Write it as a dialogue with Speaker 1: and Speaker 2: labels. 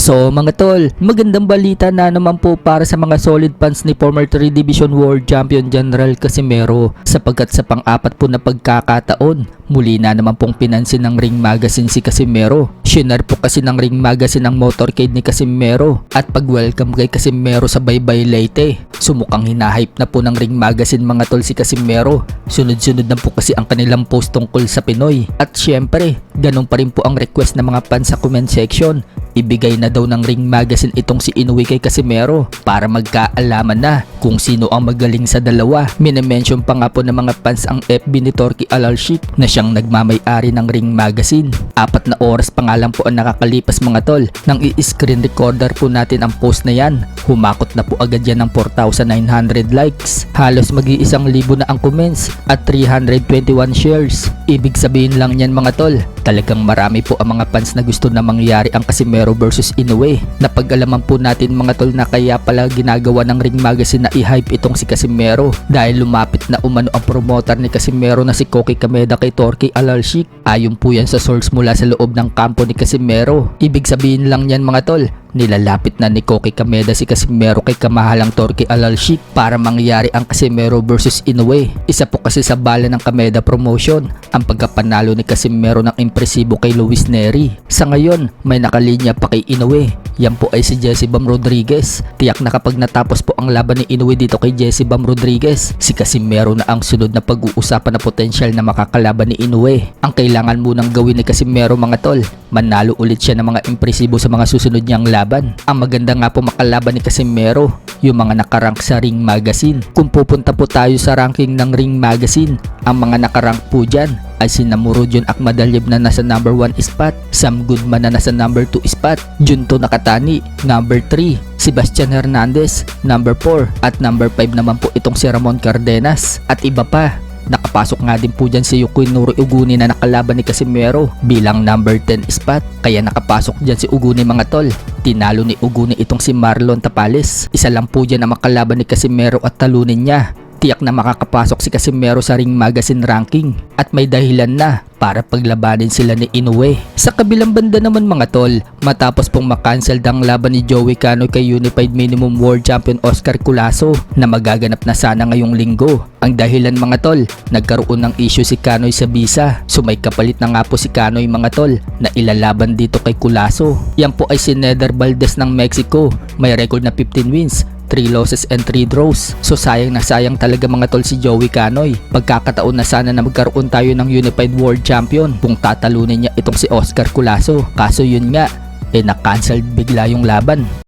Speaker 1: So mga tol, magandang balita na naman po para sa mga solid fans ni former 3 Division World Champion General Casimero, sapagkat sa pang-apat po na pagkakataon, muli na naman pong pinansin ng Ring Magazine si Casimero. Shinare po kasi ng Ring Magazine ang motorcade ni Casimero at pag-welcome kay Casimero sa Baybay Leyte. Sumukang hinahype na po ng Ring Magazine mga tol si Casimero. Sunod-sunod na po kasi ang kanilang post tungkol sa Pinoy. At syempre, ganun pa rin po ang request ng mga fans sa comment section. Ibigay na daw ng Ring Magazine itong si Inoue kay Casimero para magkaalaman na kung sino ang magaling sa dalawa. Minimension pa nga po ng mga fans ang FB ni Torky Alalshik na siyang nagmamay-ari ng Ring Magazine. 4 na oras pa nga lang po ang nakakalipas mga tol nang i-screen recorder po natin ang post na yan. Humakot na po agad yan ng 4,900 likes. Halos mag-1,000 na ang comments at 321 shares. Ibig sabihin lang yan mga tol, talagang marami po ang mga fans na gusto na mangyari ang Casimero versus Inoue. Napag-alaman po natin mga tol na kaya pala ginagawa ng Ring Magazine na i-hype itong si Casimero dahil lumapit na umano ang promoter ni Casimero na si Koki Kameda kay Torky Alalshik. Ayon po yan sa source mula sa loob ng kampo ni Casimero. Ibig sabihin lang yan mga tol, nilalapit na ni Koki Kameda si Casimero kay kamahalang Torky Alalshik para mangyari ang Casimero versus Inoue. Isa po kasi sa bala ng Kameda promotion ang pagkapanalo ni Casimero ng impresibo kay Luis Neri. Sa ngayon, may nakalinya pa kay Inoue. Yan po ay si Jesse Bam Rodriguez. Tiyak na kapag natapos po ang laban ni Inoue dito kay Jesse Bam Rodriguez, si Casimero na ang sunod na pag-uusapan na potensyal na makakalaban ni Inoue. Ang kailangan munang gawin ni Casimero mga tol, manalo ulit siya ng mga impresibo sa mga susunod niyang laban. Ang maganda nga po makalaban ni Casimero, yung mga nakarank sa Ring Magazine. Kung pupunta po tayo sa ranking ng Ring Magazine, ang mga nakarank po dyan ay si Namurodyon Akmadalyev na nasa number 1 spot, Sam Goodman na nasa number 2 spot, Junto Nakatani number 3, Sebastian Hernandez number 4, at number 5 naman po itong si Ramon Cardenas at iba pa. Nakapasok nga din po dyan si Yukinoru Uguni na nakalaban ni Casimero bilang number 10 spot. Kaya nakapasok dyan si Uguni mga tol. Tinalo ni Uguni itong si Marlon Tapales. Isa lang po dyan na makalaban ni Casimero at talunin niya. Tiyak na makakapasok si Casimero sa Ring Magazine ranking at may dahilan na para paglabanin sila ni Inoue. Sa kabilang banda naman mga tol, matapos pong makancel ang laban ni Joey Canoy kay Unified Minimum World Champion Oscar Culaso na magaganap na sana ngayong linggo. Ang dahilan mga tol, nagkaroon ng issue si Canoy sa visa. So may kapalit na nga po si Canoy mga tol na ilalaban dito kay Culaso. Yan po ay si Nether Valdez ng Mexico. May record na 15 wins, 3 losses and 3 draws. So sayang na sayang talaga mga tol si Joey Canoy. Pagkakataon na sana na magkaroon tayo ng Unified World Champion kung tatalunin niya itong si Oscar Culaso. Kaso yun nga, na-cancel bigla yung laban.